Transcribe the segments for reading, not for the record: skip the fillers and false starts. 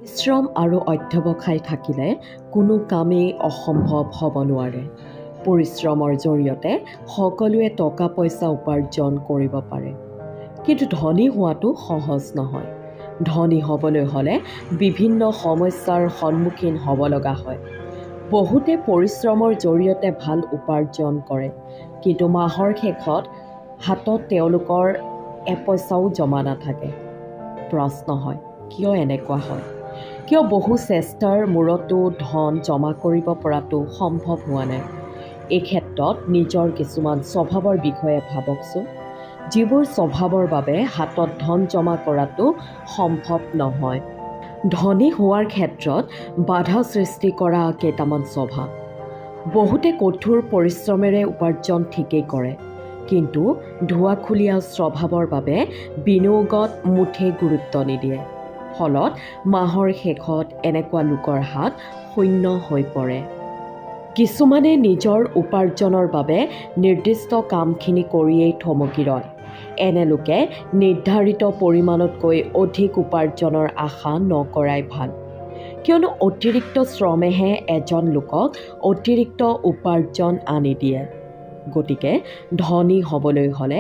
পৰিশ্ৰম আৰু অধ্যৱসায় থাকিলে কোনো কামেই অসম্ভৱ হ'ব নোৱাৰে। পৰিশ্ৰমৰ জৰিয়তে সকলোৱে টকা পইচা উপাৰ্জন কৰিব পাৰে, কিন্তু ধনী হোৱাটো সহজ নহয়। ধনী হ'বলৈ হ'লে বিভিন্ন সমস্যাৰ সন্মুখীন হ'ব লগা হয়। বহুতে পৰিশ্ৰমৰ জৰিয়তে ভাল উপাৰ্জন কৰে, কিন্তু মাহৰ শেষত হাতত তেওঁলোকৰ এপইচাও জমা নাথাকে। প্ৰশ্ন হয়, কিয় এনেকুৱা হয়? কিয় বহু চেষ্টাৰ মূৰতো ধন জমা কৰিব পৰাটো সম্ভৱ হোৱা নাই? এই ক্ষেত্ৰত নিজৰ কিছুমান স্বভাৱৰ বিষয়ে ভাবকচোন, যিবোৰ স্বভাৱৰ বাবে হাতত ধন জমা কৰাটো সম্ভৱ নহয়। ধনী হোৱাৰ ক্ষেত্ৰত বাধা সৃষ্টি কৰা কেইটামান স্বভাৱ। বহুতে কঠোৰ পৰিশ্ৰমেৰে উপাৰ্জন ঠিকেই কৰে, কিন্তু ধোঁৱাখুলীয়া স্বভাৱৰ বাবে বিনিয়োগত মুঠেই গুৰুত্ব নিদিয়ে। ফলত মাহৰ শেষত এনেকুৱা লোকৰ হাত শূন্য হৈ পৰে। কিছুমানে নিজৰ উপাৰ্জনৰ বাবে নিৰ্দিষ্ট কামখিনি কৰিয়েই থমকি ৰয়। এনে লোকে নিৰ্ধাৰিত পৰিমাণতকৈ অধিক উপাৰ্জনৰ আশা নকৰাই ভাল, কিয়নো অতিৰিক্ত শ্ৰমেহে এজন লোকক অতিৰিক্ত উপাৰ্জন আনি দিয়ে। গতিকে ধনী হ'বলৈ হ'লে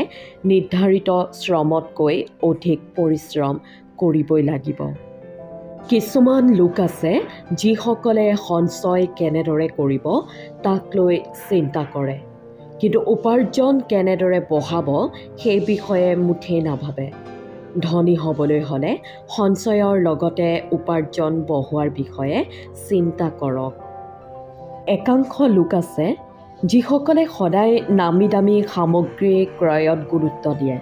নিৰ্ধাৰিত শ্ৰমতকৈ অধিক পৰিশ্ৰম কৰিবই লাগিব। কিছুমান লোক আছে যিসকলে সঞ্চয় কেনেদৰে কৰিব তাক লৈ চিন্তা কৰে, কিন্তু উপাৰ্জন কেনেদৰে বঢ়াব সেই বিষয়ে মুঠেই নাভাবে। ধনী হ'বলৈ হ'লে সঞ্চয়ৰ লগতে উপাৰ্জন বঢ়োৱাৰ বিষয়ে চিন্তা কৰক। একাংশ লোক আছে যিসকলে সদায় নামী দামী সামগ্ৰী ক্ৰয়ত গুৰুত্ব দিয়ে,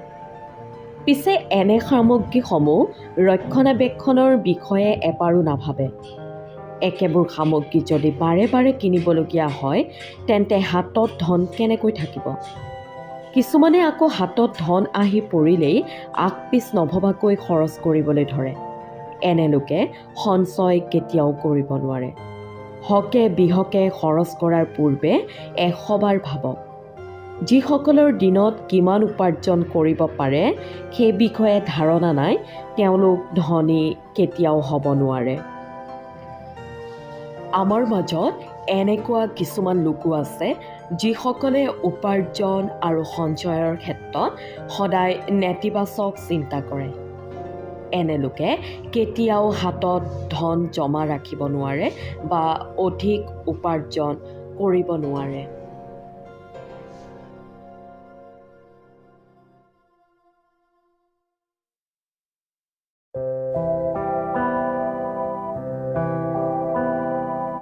পিছে এনে সামগ্ৰীসমূহ ৰক্ষণাবেক্ষণৰ বিষয়ে এবাৰো নাভাবে। একেবোৰ সামগ্ৰী যদি বাৰে বাৰে কিনিবলগীয়া হয়, তেন্তে হাতত ধন কেনেকৈ থাকিব? কিছুমানে আকৌ হাতত ধন আহি পৰিলেই আগ পিছ নভবাকৈ খৰচ কৰিবলৈ ধৰে। এনে লোকে সঞ্চয় কেতিয়াও কৰিব নোৱাৰে। হকে বিহকে খৰচ কৰাৰ পূৰ্বে 100 বাৰ ভাবক। যিসকলৰ দিনত কিমান উপাৰ্জন কৰিব পাৰে সেই বিষয়ে ধাৰণা নাই, তেওঁলোক ধনী কেতিয়াও হ'ব নোৱাৰে। আমাৰ মাজত এনেকুৱা কিছুমান লোকো আছে যিসকলে উপাৰ্জন আৰু সঞ্চয়ৰ ক্ষেত্ৰত সদায় নেতিবাচক চিন্তা কৰে। এনে লোকে কেতিয়াও হাতত ধন জমা ৰাখিব নোৱাৰে বা অধিক উপাৰ্জন কৰিব নোৱাৰে।